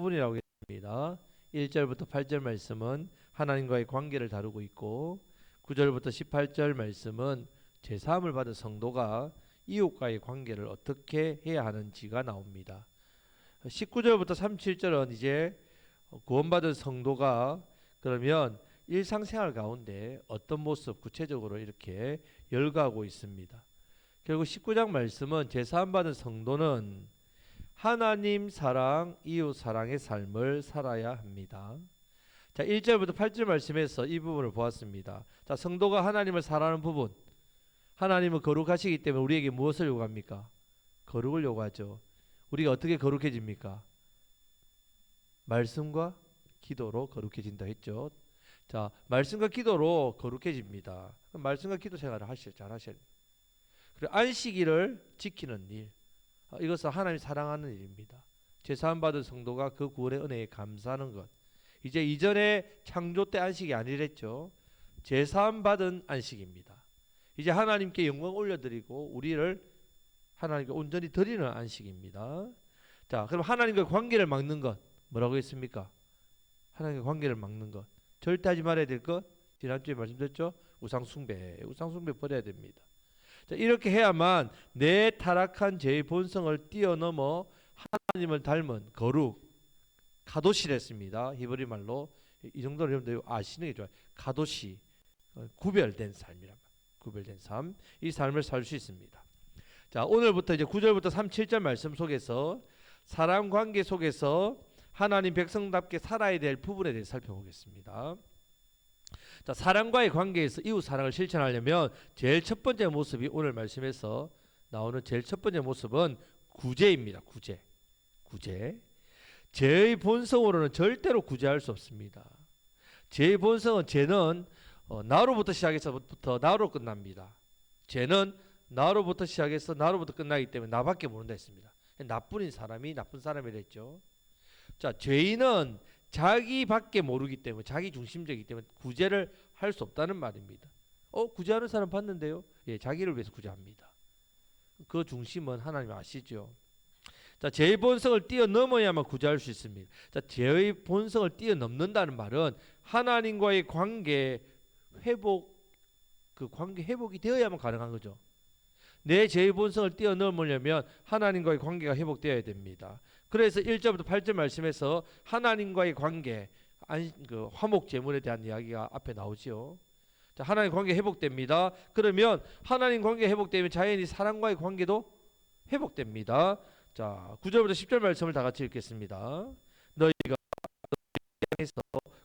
부분이라고 했습니다. 1절부터 8절 말씀은 하나님과의 관계를 다루고 있고 9절부터 18절 말씀은 제사함을 받은 성도가 이웃과의 관계를 어떻게 해야 하는지가 나옵니다. 19절부터 37절은 이제 구원받은 성도가 그러면 일상생활 가운데 어떤 모습 구체적으로 이렇게 열거하고 있습니다. 결국 19장 말씀은 제사함 받은 성도는 하나님 사랑, 이웃 사랑의 삶을 살아야 합니다. 자, 1절부터 8절 말씀에서 이 부분을 보았습니다. 자, 성도가 하나님을 사랑하는 부분. 하나님은 거룩하시기 때문에 우리에게 무엇을 요구합니까? 거룩을 요구하죠. 우리가 어떻게 거룩해집니까? 말씀과 기도로 거룩해진다 했죠. 자, 말씀과 기도로 거룩해집니다. 말씀과 기도 생활을 잘 하셔야 돼요. 그리고 안식일을 지키는 일. 이것은 하나님 사랑하는 일입니다. 제사함 받은 성도가 그 구원의 은혜에 감사하는 것. 이제 이전에 창조 때 안식이 아니랬죠. 제사함 받은 안식입니다. 이제 하나님께 영광 올려드리고 우리를 하나님께 온전히 드리는 안식입니다. 자, 그럼 하나님과 관계를 막는 것 뭐라고 했습니까? 하나님과 관계를 막는 것 절대 하지 말아야 될 것 지난주에 말씀드렸죠. 우상숭배 버려야 됩니다. 자, 이렇게 해야만 내 타락한 죄의 본성을 뛰어넘어 하나님을 닮은 거룩 가도시랬습니다. 히브리 말로 이 정도로 여러분들 아시는 게 좋아요. 가도시 구별된 삶이란 말. 구별된 삶. 이 삶을 살 수 있습니다. 자, 오늘부터 이제 9절부터 37절 말씀 속에서 사람 관계 속에서 하나님 백성답게 살아야 될 부분에 대해 살펴보겠습니다. 자, 사람과의 관계에서 이웃 사랑을 실천하려면 제일 첫 번째 모습이 오늘 말씀에서 나오는 제일 첫 번째 모습은 구제입니다. 구제. 죄의 본성으로는 절대로 구제할 수 없습니다. 죄의 본성은 죄는 나로부터 시작해서부터 나로 끝납니다. 죄는 나로부터 시작해서 나로부터 끝나기 때문에 나밖에 모른다 했습니다. 나쁜 사람이 나쁜 사람이라 했죠. 자, 죄인은 자기밖에 모르기 때문에 자기 중심적이기 때문에 구제를 할 수 없다는 말입니다. 구제하는 사람 봤는데요. 예, 자기를 위해서 구제합니다. 그 중심은 하나님 아시죠. 자, 죄의 본성을 뛰어넘어야만 구제할 수 있습니다. 자, 죄의 본성을 뛰어넘는다는 말은 하나님과의 관계 회복, 그 관계 회복이 되어야만 가능한 거죠. 내 죄의 본성을 뛰어넘으려면 하나님과의 관계가 회복되어야 됩니다. 그래서 1절부터 8절 말씀에서 하나님과의 관계, 그 화목 제물에 대한 이야기가 앞에 나오죠. 자, 하나님 관계 회복됩니다. 그러면 하나님 관계 회복되면 자연히 사람과의 관계도 회복됩니다. 자, 9절부터 10절 말씀을 다 같이 읽겠습니다. 너희가 땅에서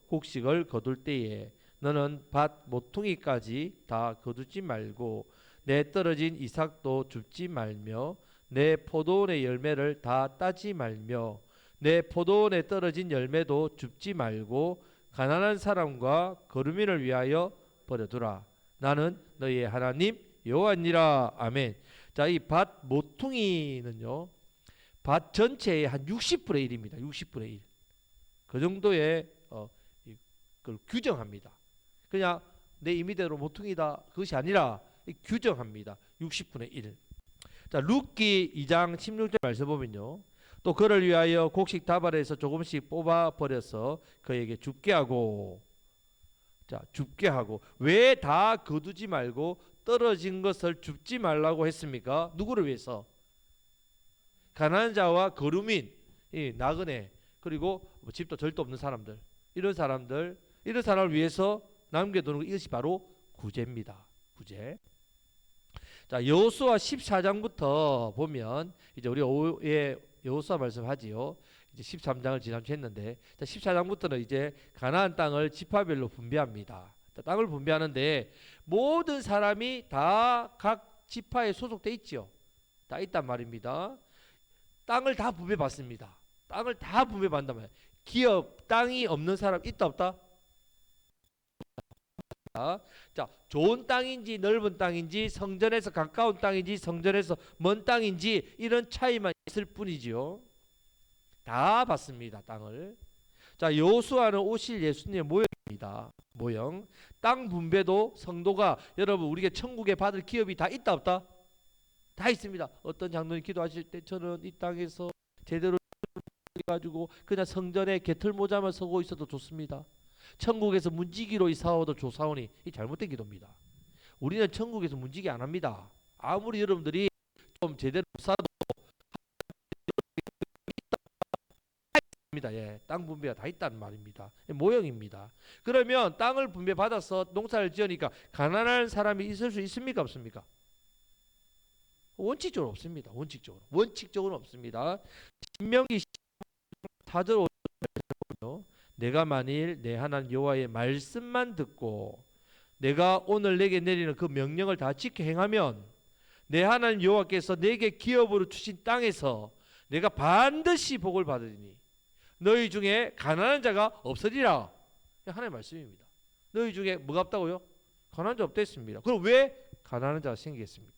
곡식을 거둘 때에 너는 밭 모퉁이까지 다 거두지 말고 내 떨어진 이삭도 줍지 말며 내 포도원의 열매를 다 따지 말며 내 포도원에 떨어진 열매도 줍지 말고 가난한 사람과 거루민을 위하여 버려두라. 나는 너희의 하나님 여호와니라. 아멘. 자, 이 밭 모퉁이는요, 밭 전체의 한 60분의 1입니다. 60분의 1. 그 정도의 그걸 규정합니다. 그냥 내 임의대로 모퉁이다 그것이 아니라 규정합니다. 60분의 1. 자, 룻기 2장 16절 말씀 보면요. 또 그를 위하여 곡식 다발에서 조금씩 뽑아 버려서 그에게 줍게 하고, 자, 줍게 하고. 왜 다 거두지 말고 떨어진 것을 줍지 말라고 했습니까? 누구를 위해서? 가난한 자와 거루민, 나그네, 그리고 집도 절도 없는 사람들, 이런 사람을 위해서 남겨두는 것, 이것이 바로 구제입니다. 구제. 자, 여호수아 14장부터 보면 이제 우리 오후에 여호수아 말씀하지요. 이제 13장을 지난주 했는데, 자, 14장부터는 이제 가나안 땅을 지파별로 분배합니다. 자, 땅을 분배하는데 모든 사람이 다 각 지파에 소속돼 있죠. 다 있단 말입니다. 땅을 다 분배받습니다. 땅을 다 분배받는단 말이에요. 기업 땅이 없는 사람 있다 없다? 자, 좋은 땅인지 넓은 땅인지 성전에서 가까운 땅인지 성전에서 먼 땅인지 이런 차이만 있을 뿐이지요. 다 받습니다. 땅을. 자, 여호수아는 오실 예수님의 모형입니다. 모형. 땅 분배도 성도가, 여러분 우리가 천국에 받을 기업이 다 있다 없다? 다 있습니다. 어떤 장로님 기도하실 때 저는 이 땅에서 제대로 가지고 그냥 성전에 개털모자만 서고 있어도 좋습니다. 천국에서 문지기로 이사와도 좋사오니 이 잘못된 기도입니다. 우리는 천국에서 문지기 안 합니다. 아무리 여러분들이 좀 제대로 못 살아도 입니다. 예, 땅 분배가 다 있다는 말입니다. 모형입니다. 그러면 땅을 분배받아서 농사를 지으니까 가난한 사람이 있을 수 있습니까? 없습니까? 원칙적으로 없습니다. 원칙적으로 없습니다. 신명기 4절 5절 내가 만일 내 하나님 여호와의 말씀만 듣고 내가 오늘 내게 내리는 그 명령을 다 지켜 행하면 내 하나님 여호와께서 내게 기업으로 주신 땅에서 내가 반드시 복을 받으리니 너희 중에 가난한 자가 없으리라. 하나님의 말씀입니다. 너희 중에 뭐가 없다고요? 가난한 자 없다 했습니다. 그럼 왜 가난한 자가 생기겠습니까?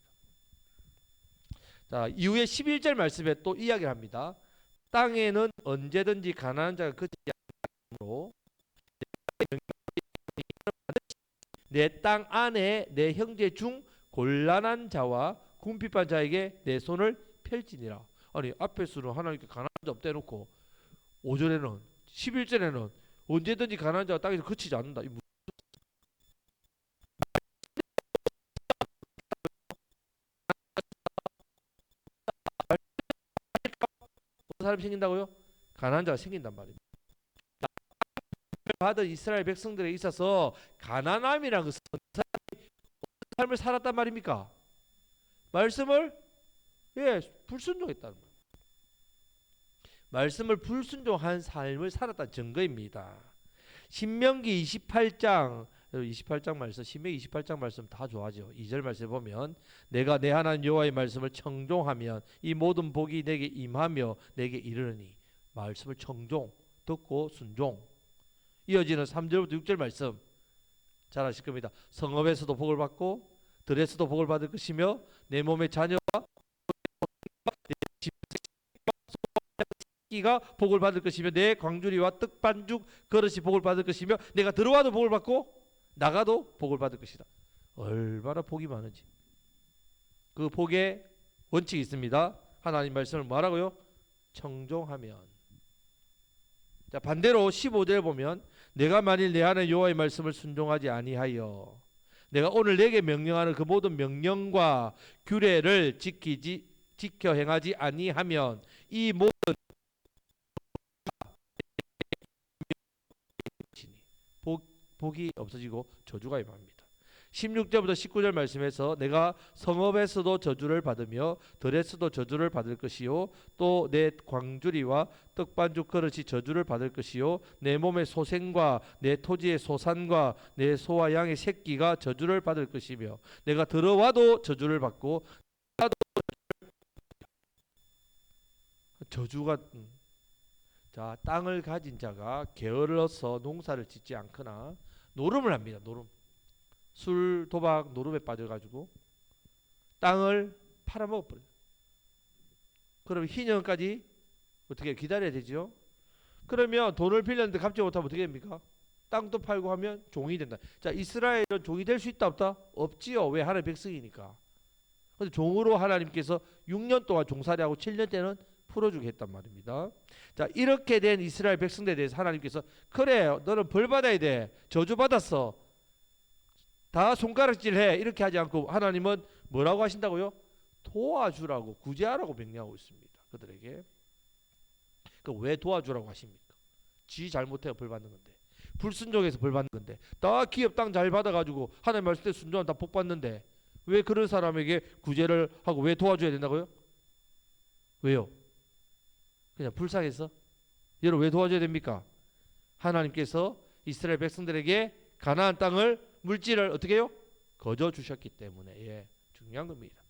자, 이후에 11절 말씀에 또 이야기를 합니다. 땅에는 언제든지 가난한 자가 그치지 않으므로 내 땅 안에 내 형제 중 곤란한 자와 궁핍한 자에게 내 손을 펼지니라. 아니 앞에서는 하나님께 가난한 자 없다 해놓고 5절에는 11절에는 언제든지 가난한 자가 땅에서 그치지 않는다. 이 무슨 사람이 생긴다고요? 가난한 자가 생긴단 말입니다. 받은 이스라엘 백성들에 있어서 가난함이라는 것은 삶을 살았단 말입니까? 말씀을 불순종했다는 거예요. 말씀을 불순종한 삶을 살았다는 증거입니다. 신명기 28장 말씀, 신명기 28장 말씀 다 좋아하죠. 2절 말씀에 보면 내가 내 하나님 여호와의 말씀을 청종하면 이 모든 복이 내게 임하며 내게 이르르니. 말씀을 청종, 듣고 순종. 이어지는 3절부터 6절 말씀 잘 아실 겁니다. 성읍에서도 복을 받고 들에서도 복을 받을 것이며 내 몸의 자녀와 기가 복을 받을 것이며 내 광주리와 떡반죽 그릇이 복을 받을 것이며 내가 들어와도 복을 받고 나가도 복을 받을 것이다. 얼마나 복이 많은지. 그 복의 원칙이 있습니다. 하나님 말씀을 뭐라고요? 청종하면. 자, 반대로 15절에 보면 내가 만일 내 하나님 여호와의 말씀을 순종하지 아니하여 내가 오늘 내게 명령하는 그 모든 명령과 규례를 지켜 행하지 아니하면 이 모든 복이 없어지고 저주가 임합니다. 16절부터 19절 말씀에서 내가 성읍에서도 저주를 받으며 들에서도 저주를 받을 것이요 또 내 광주리와 떡반죽 그릇이 저주를 받을 것이요 내 몸의 소생과 내 토지의 소산과 내 소와 양의 새끼가 저주를 받을 것이며 내가 들어와도 저주를 받고 저주가 자, 땅을 가진 자가 게을러서 농사를 짓지 않거나 노름을 합니다. 노름. 술, 도박, 노름에 빠져가지고 땅을 팔아먹어버려요. 그럼 희년까지 어떻게 기다려야 되죠? 그러면 돈을 빌렸는데 갚지 못하면 어떻게 됩니까? 땅도 팔고 하면 종이 된다. 자, 이스라엘은 종이 될 수 있다 없다? 없지요. 왜? 하나님의 백성이니까. 근데 종으로 하나님께서 6년 동안 종살이 하고 7년 때는 풀어주게 했단 말입니다. 자, 이렇게 된 이스라엘 백성들에 대해서 하나님께서 그래 너는 벌 받아야 돼. 저주 받았어. 다 손가락질해. 이렇게 하지 않고 하나님은 뭐라고 하신다고요? 도와주라고 구제하라고 명령하고 있습니다. 그들에게. 그 왜 도와주라고 하십니까? 지 잘못해야 벌 받는 건데. 불순종해서 벌 받는 건데. 다 기업 땅 잘 받아가지고 하나님 말씀 때 순종하면 다 복 받는데 왜 그런 사람에게 구제를 하고 왜 도와줘야 된다고요? 왜요? 그냥 불쌍해서? 여러분 왜 도와줘야 됩니까? 하나님께서 이스라엘 백성들에게 가나안 땅을 물질을 어떻게 해요? 거저 주셨기 때문에. 예, 중요한 겁니다.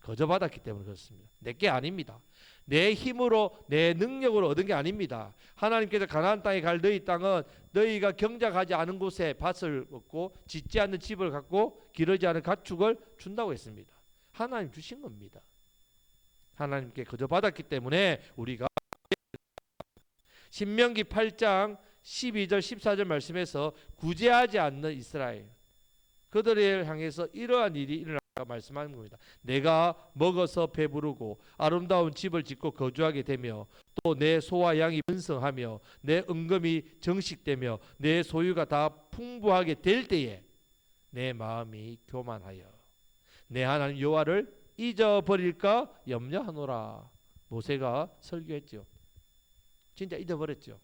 거저 받았기 때문에 그렇습니다. 내게 아닙니다. 내 힘으로 내 능력으로 얻은 게 아닙니다. 하나님께서 가나안 땅에 갈 너희 땅은 너희가 경작하지 않은 곳에 밭을 얻고 짓지 않는 집을 갖고 기르지 않은 가축을 준다고 했습니다. 하나님 주신 겁니다. 하나님께 거저 받았기 때문에 우리가 신명기 8장 12절 14절 말씀에서 구제하지 않는 이스라엘 그들을 향해서 이러한 일이 일어나 말씀하는 겁니다. 내가 먹어서 배부르고 아름다운 집을 짓고 거주하게 되며 또 내 소와 양이 번성하며 내 은금이 정식되며 내 소유가 다 풍부하게 될 때에 내 마음이 교만하여 내 하나님 여호와를 잊어버릴까 염려하노라. 모세가 설교했죠. 진짜 잊어버렸죠.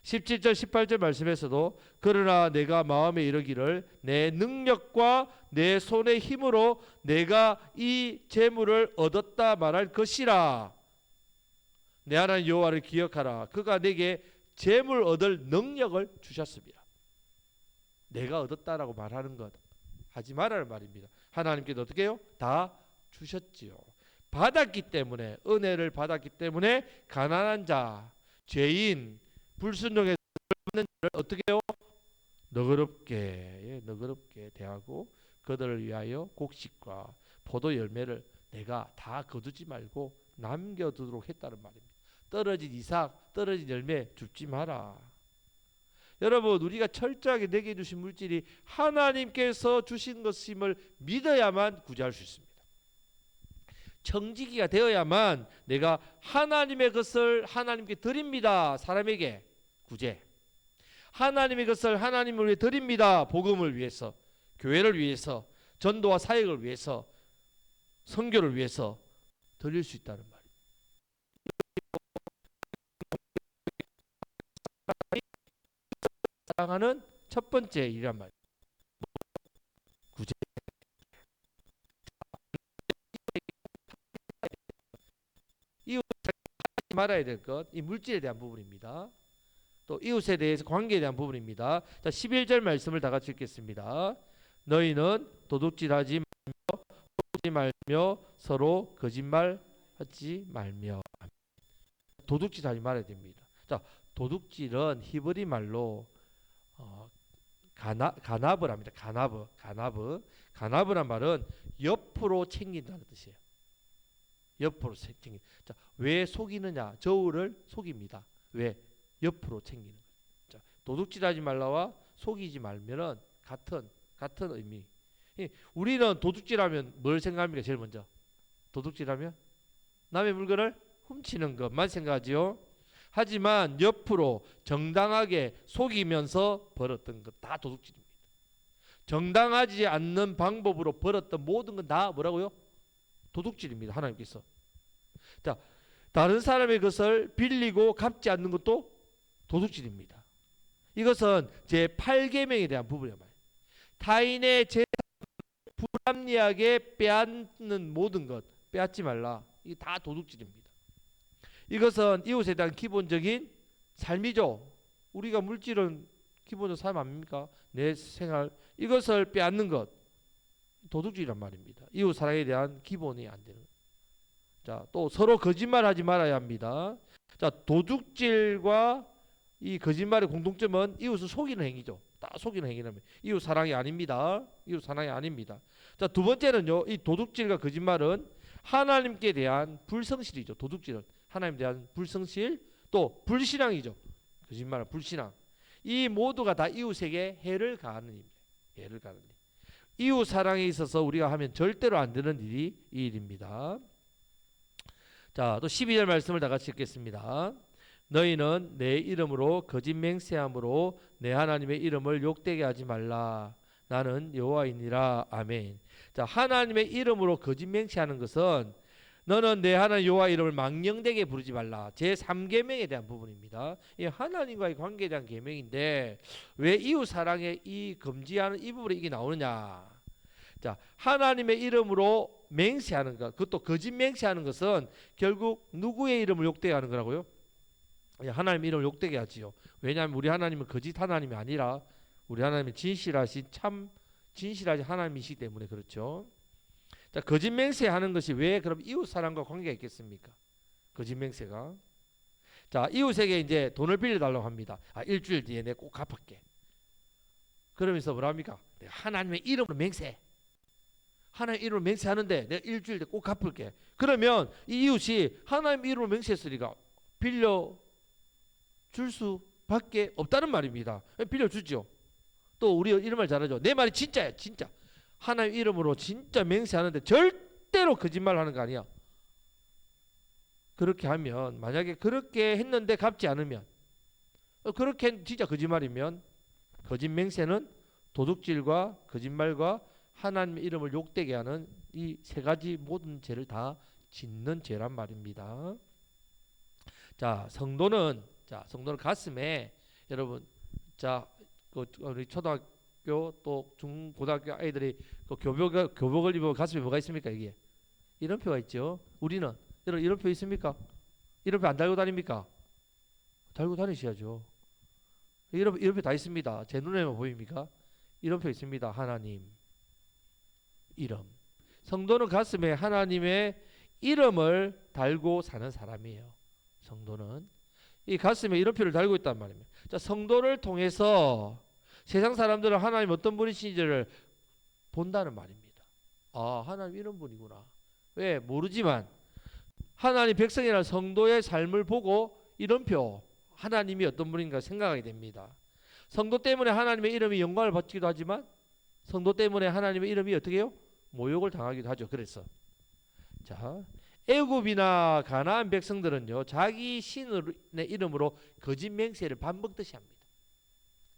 17절 18절 말씀에서도 그러나 내가 마음에 이르기를 내 능력과 내 손의 힘으로 내가 이 재물을 얻었다 말할 것이라. 내 하나님 여호와를 기억하라. 그가 내게 재물 얻을 능력을 주셨습니다. 내가 얻었다라고 말하는 것 하지 말라는 말입니다. 하나님께도 어떻게 해요? 다 주셨지요. 받았기 때문에, 은혜를 받았기 때문에 가난한 자, 죄인, 불순종에 받는 자를 어떻게 해요? 너그럽게 대하고 그들을 위하여 곡식과 포도 열매를 내가 다 거두지 말고 남겨두도록 했다는 말입니다. 떨어진 이삭, 떨어진 열매 줍지 마라. 여러분, 우리가 철저하게 내게 주신 물질이 하나님께서 주신 것임을 믿어야만 구제할 수 있습니다. 청지기가 되어야만 내가 하나님의 것을 하나님께 드립니다. 사람에게 구제. 하나님의 것을 하나님을 위해 드립니다. 복음을 위해서, 교회를 위해서, 전도와 사역을 위해서, 선교를 위해서 드릴 수 있다는 말입니다. 사랑하는 첫 번째 일이란 말이에요. 구제. 이웃 하지 말아야 될 것, 이 물질에 대한 부분입니다. 또 이웃에 대해서 관계에 대한 부분입니다. 자, 11절 말씀을 다 같이 읽겠습니다. 너희는 도둑질하지 말며 서로 거짓말하지 말며. 도둑질하지 말아야 됩니다. 자, 도둑질은 히브리 말로 가나브를 합니다. 가나브란 말은 옆으로 챙긴다는 뜻이에요. 옆으로 챙긴. 자, 왜 속이느냐? 저울을 속입니다. 왜? 옆으로 챙기는 거예요. 자, 도둑질하지 말라와 속이지 말면은 같은 의미. 우리는 도둑질하면 뭘 생각합니까? 제일 먼저 도둑질하면 남의 물건을 훔치는 것만 생각하지요. 하지만 옆으로 정당하게 속이면서 벌었던 것 다 도둑질입니다. 정당하지 않는 방법으로 벌었던 모든 건 다 뭐라고요? 도둑질입니다. 하나님께서. 자, 다른 사람의 것을 빌리고 갚지 않는 것도 도둑질입니다. 이것은 제 8계명에 대한 부분이란 말이에요. 타인의 재산을 불합리하게 빼앗는 모든 것 빼앗지 말라. 이게 다 도둑질입니다. 이것은 이웃에 대한 기본적인 삶이죠. 우리가 물질은 기본적 삶 아닙니까? 내 생활 이것을 빼앗는 것 도둑질이란 말입니다. 이웃 사랑에 대한 기본이 안 되는. 자, 또 서로 거짓말하지 말아야 합니다. 자, 도둑질과 이 거짓말의 공통점은 이웃을 속이는 행위죠. 다 속이는 행위라면 이웃 사랑이 아닙니다. 이웃 사랑이 아닙니다. 자, 두 번째는요. 이 도둑질과 거짓말은 하나님께 대한 불성실이죠. 도둑질은 하나님에 대한 불성실, 또 불신앙이죠. 거짓말은 불신앙. 이 모두가 다 이웃에게 해를 가하는 일입니다. 해를 가하는 일. 이웃 사랑에 있어서 우리가 하면 절대로 안 되는 일이 이 일입니다. 자, 또 12절 말씀을 다 같이 읽겠습니다. 너희는 내 이름으로 거짓 맹세함으로 내 하나님의 이름을 욕되게 하지 말라. 나는 여호와이니라. 아멘. 자, 하나님의 이름으로 거짓 맹세하는 것은 너는 내 하나님 여호와 이름을 망령되게 부르지 말라. 제 3계명에 대한 부분입니다. 이 하나님과의 관계에 대한 계명인데 왜 이웃 사랑에 이 금지하는 이 부분에 이게 나오느냐? 자, 하나님의 이름으로 맹세하는 것, 그것도 거짓 맹세하는 것은 결국 누구의 이름을 욕되게 하는 거라고요? 하나님의 이름을 욕되게 하지요. 왜냐하면 우리 하나님은 거짓 하나님이 아니라 우리 하나님은 진실하신 참 진실하신 하나님이시기 때문에 그렇죠. 자, 거짓 맹세하는 것이 왜 그럼 이웃 사람과 관계가 있겠습니까? 거짓 맹세가. 자, 이웃에게 이제 돈을 빌려달라고 합니다. 일주일 뒤에 내가 꼭 갚을게. 그러면서 뭐랍니까? 내가 하나님의 이름으로 맹세. 하나님의 이름으로 맹세하는데 내가 일주일 뒤에 꼭 갚을게. 그러면 이 이웃이 하나님의 이름으로 맹세했으니까 빌려 줄 수밖에 없다는 말입니다. 빌려주죠. 또 우리 이런 말 잘하죠. 내 말이 진짜야, 진짜. 하나님 이름으로 진짜 맹세하는데 절대로 거짓말 하는 거 아니야. 그렇게 하면 만약에 그렇게 했는데 갚지 않으면 그렇게 진짜 거짓말이면 거짓 맹세는 도둑질과 거짓말과 하나님의 이름을 욕되게 하는 이 세 가지 모든 죄를 다 짓는 죄란 말입니다. 자, 성도는 가슴에 여러분 우리 초등학교 또 중고등학교 아이들이 교복을 입으면 가슴에 뭐가 있습니까? 이게 이름표가 있죠. 우리는 여러분 이름표 있습니까? 이름표 안 달고 다닙니까? 달고 다니셔야죠. 이름표 다 있습니다. 제 눈에만 보입니까? 이름표 있습니다. 하나님 이름. 성도는 가슴에 하나님의 이름을 달고 사는 사람이에요. 성도는 이 가슴에 이름표를 달고 있단 말입니다. 자, 성도를 통해서 세상 사람들은 하나님 어떤 분이신지를 본다는 말입니다. 아, 하나님 이런 분이구나. 왜? 모르지만 하나님 백성이라는 성도의 삶을 보고 이름표 하나님이 어떤 분인가 생각하게 됩니다. 성도 때문에 하나님의 이름이 영광을 받기도 하지만 성도 때문에 하나님의 이름이 어떻게 해요? 모욕을 당하기도 하죠. 그래서 자, 애굽이나 가나안 백성들은요 자기 신의 이름으로 거짓 맹세를 반복듯이 합니다.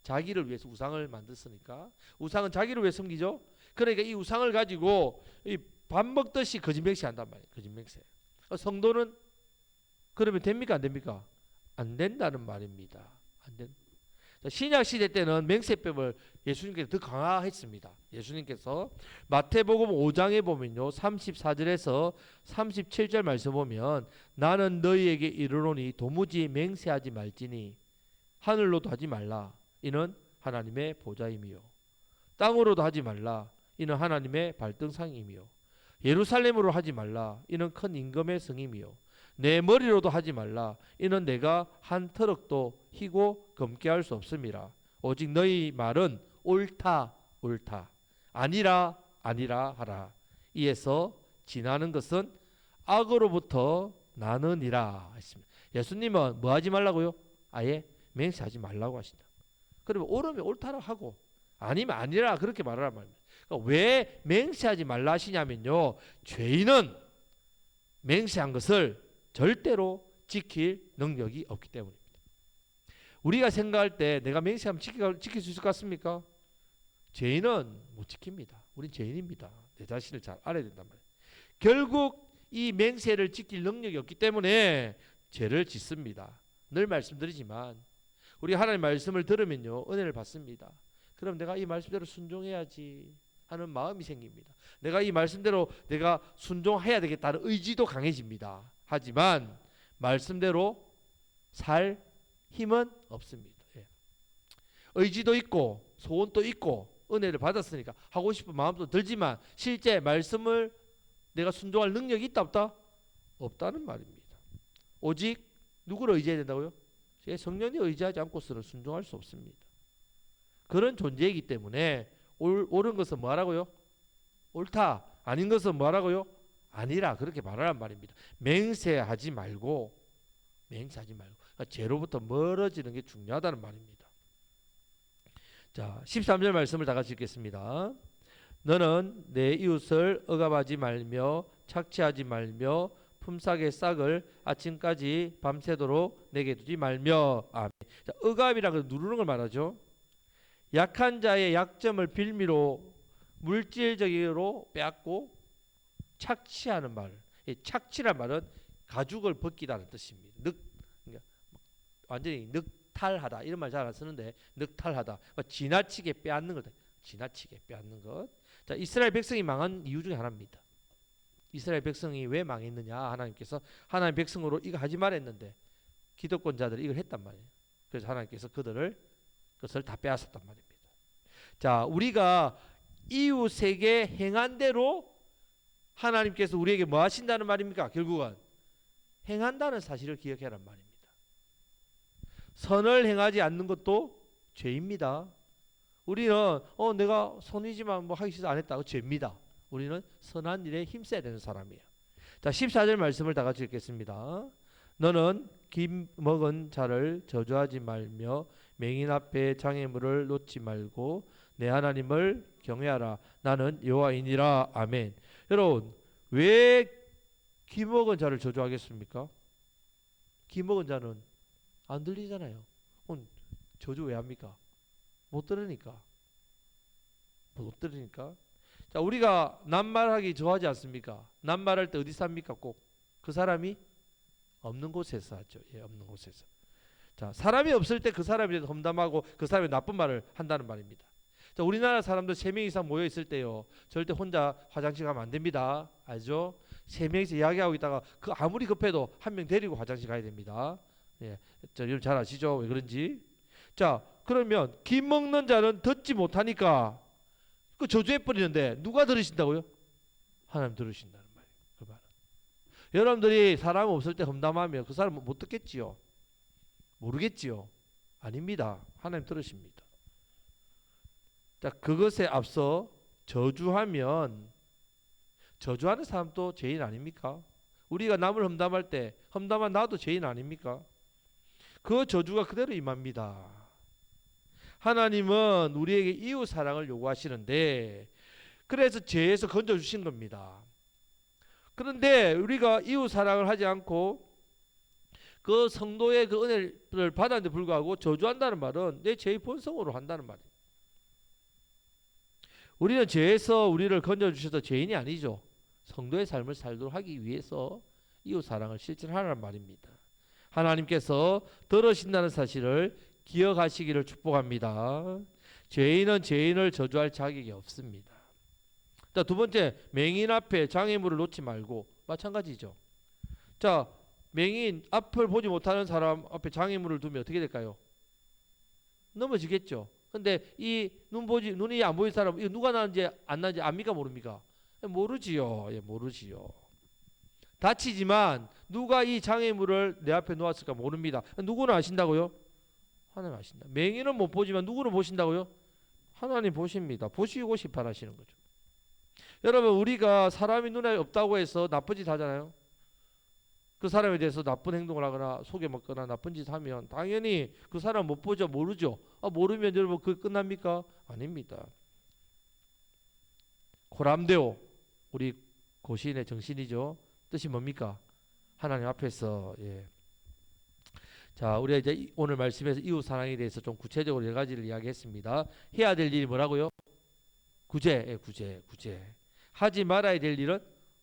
자기를 위해서 우상을 만들었으니까 우상은 자기를 위해 섬기죠. 그러니까 이 우상을 가지고 이 반복듯이 거짓 맹세한단 말이에요. 거짓 맹세. 성도는 그러면 됩니까 안 됩니까? 안 된다는 말입니다. 안 된. 신약 시대 때는 맹세법을 예수님께서 더 강화했습니다. 예수님께서 마태복음 5장에 보면요 34절에서 37절 말씀 보면 나는 너희에게 이르노니 도무지 맹세하지 말지니 하늘로도 하지 말라 이는 하나님의 보좌임이요 땅으로도 하지 말라 이는 하나님의 발등상임이요 예루살렘으로 하지 말라 이는 큰 임금의 성임이요 내 머리로도 하지 말라 이는 내가 한 터럭도 희고 검게 할 수 없음이라 오직 너희 말은 옳다 아니라 하라 이에서 지나는 것은 악으로부터 나느니라 했습니다. 예수님은 뭐 하지 말라고요? 아예 맹세하지 말라고 하신다. 그러면 옳으면 옳다라 하고 아니면 아니라 그렇게 말하란 말입니다. 그러니까 왜 맹세하지 말라 하시냐면요 죄인은 맹세한 것을 절대로 지킬 능력이 없기 때문입니다. 우리가 생각할 때 내가 맹세하면 지킬 수 있을 것 같습니까? 죄인은 못 지킵니다. 우린 죄인입니다. 내 자신을 잘 알아야 된단 말이에요. 결국 이 맹세를 지킬 능력이 없기 때문에 죄를 짓습니다. 늘 말씀드리지만 우리 하나님 말씀을 들으면요 은혜를 받습니다. 그럼 내가 이 말씀대로 순종해야지 하는 마음이 생깁니다. 내가 이 말씀대로 내가 순종해야 되겠다는 의지도 강해집니다. 하지만 말씀대로 살 힘은 없습니다. 예. 의지도 있고 소원도 있고 은혜를 받았으니까 하고 싶은 마음도 들지만 실제 말씀을 내가 순종할 능력이 있다 없다? 없다는 말입니다. 오직 누구를 의지해야 된다고요? 제 성령이 의지하지 않고서는 순종할 수 없습니다. 그런 존재이기 때문에 옳은 것은 뭐하라고요? 옳다. 아닌 것은 뭐하라고요? 아니라 그렇게 말하란 말입니다. 맹세하지 말고 그러니까 죄로부터 멀어지는 게 중요하다는 말입니다. 자, 13절 말씀을 다 같이 읽겠습니다. 너는 내 이웃을 억압하지 말며 착취하지 말며 품삯의 싹을 아침까지 밤새도록 내게 두지 말며. 아멘. 자, 억압이라는 건 누르는 걸 말하죠. 약한 자의 약점을 빌미로 물질적으로 빼앗고 착취하는 말. 이 착취란 말은 가죽을 벗기다는 뜻입니다. 그러니까 완전히 늑탈하다 이런 말 잘 안 쓰는데 늑탈하다, 지나치게 빼앗는 것, 지나치게 빼앗는 것. 자, 이스라엘 백성이 망한 이유 중에 하나입니다. 이스라엘 백성이 왜 망했느냐? 하나님께서 하나님 백성으로 이거 하지 말했는데 기득권자들이 이걸 했단 말이에요. 그래서 하나님께서 그것을 다 빼앗았단 말입니다. 자, 우리가 이웃에게 행한 대로 하나님께서 우리에게 뭐 하신다는 말입니까? 결국은 행한다는 사실을 기억해란 말입니다. 선을 행하지 않는 것도 죄입니다. 우리는 내가 선이지만 뭐 하기 싫어서 안 했다. 죄입니다. 우리는 선한 일에 힘써야 되는 사람이에요. 자, 14절 말씀을 다 같이 읽겠습니다. 너는 김 먹은 자를 저주하지 말며 맹인 앞에 장애물을 놓지 말고 내 하나님을 경외하라. 나는 여호와이니라. 아멘. 여러분, 왜 기먹은 자를 저주하겠습니까? 기먹은 자는 안 들리잖아요. 저주 왜 합니까? 못 들으니까. 못 들으니까. 자, 우리가 낱말하기 좋아하지 않습니까? 낱말할 때 어디 삽니까? 꼭 그 사람이 없는 곳에서 하죠. 예, 없는 곳에서. 자, 사람이 없을 때 그 사람에 대해서 험담하고 그 사람의 나쁜 말을 한다는 말입니다. 자, 우리나라 사람들 3명 이상 모여 있을 때요, 절대 혼자 화장실 가면 안 됩니다. 알죠? 3명이서 이야기하고 있다가 그 아무리 급해도 한 명 데리고 화장실 가야 됩니다. 예, 자, 여러분 잘 아시죠? 왜 그런지. 자, 그러면 김 먹는 자는 듣지 못하니까 그 저주해 버리는데 누가 들으신다고요? 하나님 들으신다는 말이에요. 그 말은. 여러분들이 사람 없을 때 험담하면 그 사람은 못 듣겠지요. 모르겠지요. 아닙니다. 하나님 들으십니다. 자, 그것에 앞서 저주하면 저주하는 사람도 죄인 아닙니까? 우리가 남을 험담할 때 험담한 나도 죄인 아닙니까? 그 저주가 그대로 임합니다. 하나님은 우리에게 이웃 사랑을 요구하시는데 그래서 죄에서 건져 주신 겁니다. 그런데 우리가 이웃 사랑을 하지 않고 그 성도의 그 은혜를 받았는데 불구하고 저주한다는 말은 내 죄의 본성으로 한다는 말이에요. 우리는 죄에서 우리를 건져 주셔서 죄인이 아니죠. 성도의 삶을 살도록 하기 위해서 이웃 사랑을 실천하라는 말입니다. 하나님께서 들으신다는 사실을 기억하시기를 축복합니다. 죄인은 죄인을 저주할 자격이 없습니다. 자, 두 번째, 맹인 앞에 장애물을 놓지 말고. 마찬가지죠. 자, 맹인 앞을 보지 못하는 사람 앞에 장애물을 두면 어떻게 될까요? 넘어지겠죠. 근데 이 눈이 안 보이는 사람, 이거 누가 나는지 안 나는지 압니까 모릅니까? 모르지요. 예, 모르지요. 다치지만 누가 이 장애물을 내 앞에 놓았을까 모릅니다. 누구는 아신다고요? 하나님 아신다. 맹인은 못 보지만 누구는 보신다고요? 하나님 보십니다. 보시고 싶어 하시는 거죠. 여러분, 우리가 사람이 눈에 없다고 해서 나쁜 짓 하잖아요. 그 사람에 대해서 나쁜 행동을 하거나 속여 먹거나 나쁜 짓 하면 당연히 그 사람 못 보죠. 모르죠. 모르면 여러분 그게 끝납니까? 아닙니다. 코람데오, 우리 고시인의 정신이죠. 뜻이 뭡니까? 하나님 앞에서. 예. 자, 우리가 이제 오늘 말씀에서 이웃 사랑에 대해서 좀 구체적으로 여러 가지를 이야기했습니다. 해야 될 일이 뭐라고요? 구제, 예, 구제. 하지 말아야 될 일은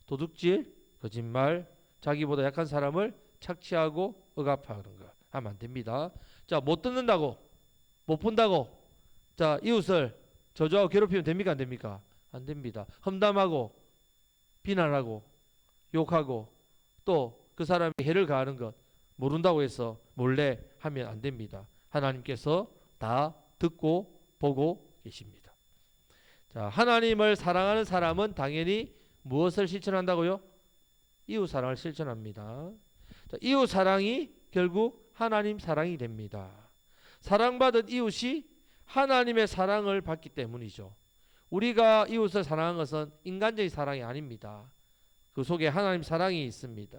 도둑질, 거짓말, 자기보다 약한 사람을 착취하고 억압하는 거 하면 안 됩니다. 자, 못 듣는다고, 못 본다고, 자, 이웃을 저주하고 괴롭히면 됩니까? 안 됩니까? 안 됩니다. 험담하고 비난하고 욕하고 또 그 사람이 해를 가하는 것 모른다고 해서 몰래 하면 안 됩니다. 하나님께서 다 듣고 보고 계십니다. 자, 하나님을 사랑하는 사람은 당연히 무엇을 실천한다고요? 이웃 사랑을 실천합니다. 자, 이웃 사랑이 결국 하나님 사랑이 됩니다. 사랑받은 이웃이 하나님의 사랑을 받기 때문이죠. 우리가 이웃을 사랑한 것은 인간적인 사랑이 아닙니다. 그 속에 하나님 사랑이 있습니다.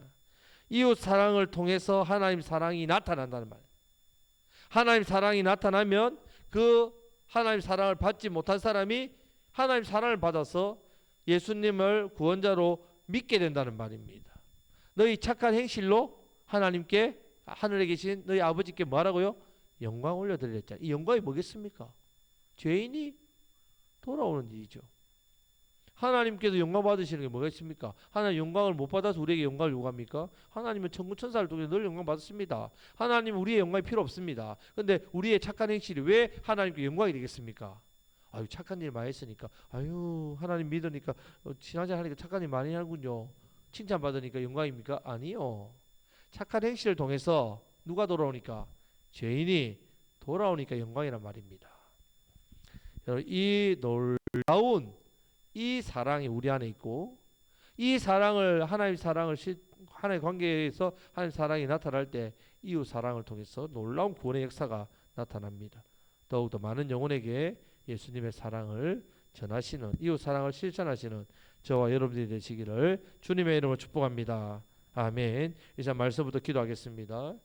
이웃 사랑을 통해서 하나님 사랑이 나타난다는 말. 하나님 사랑이 나타나면 그 하나님 사랑을 받지 못한 사람이 하나님 사랑을 받아서 예수님을 구원자로 믿게 된다는 말입니다. 너희 착한 행실로 하나님께, 하늘에 계신 너희 아버지께 뭐하라고요? 영광 올려드리랬잖아요. 이 영광이 뭐겠습니까? 죄인이 돌아오는 일이죠. 하나님께도 영광 받으시는 게 뭐가 있습니까? 하나님 영광을 못 받아서 우리에게 영광을 요구합니까? 하나님은 천군 천사를 통해 늘 영광 받습니다. 하나님은 우리의 영광이 필요 없습니다. 그런데 우리의 착한 행실이 왜 하나님께 영광이 되겠습니까? 아유, 착한 일 많이 했으니까, 아유, 하나님 믿으니까 신앙생활 하니까 착한 일 많이 하는군요. 칭찬받으니까 영광입니까? 아니요. 착한 행실을 통해서 누가 돌아오니까? 죄인이 돌아오니까 영광이란 말입니다. 여러분, 이 놀라운 이 사랑이 우리 안에 있고, 이 사랑을, 하나님 사랑을 하나님의 관계에서 하나님 사랑이 나타날 때 이웃 사랑을 통해서 놀라운 구원의 역사가 나타납니다. 더욱더 많은 영혼에게 예수님의 사랑을 전하시는, 이웃 사랑을 실천하시는 저와 여러분들이 되시기를 주님의 이름으로 축복합니다. 아멘. 이제 말씀부터 기도하겠습니다.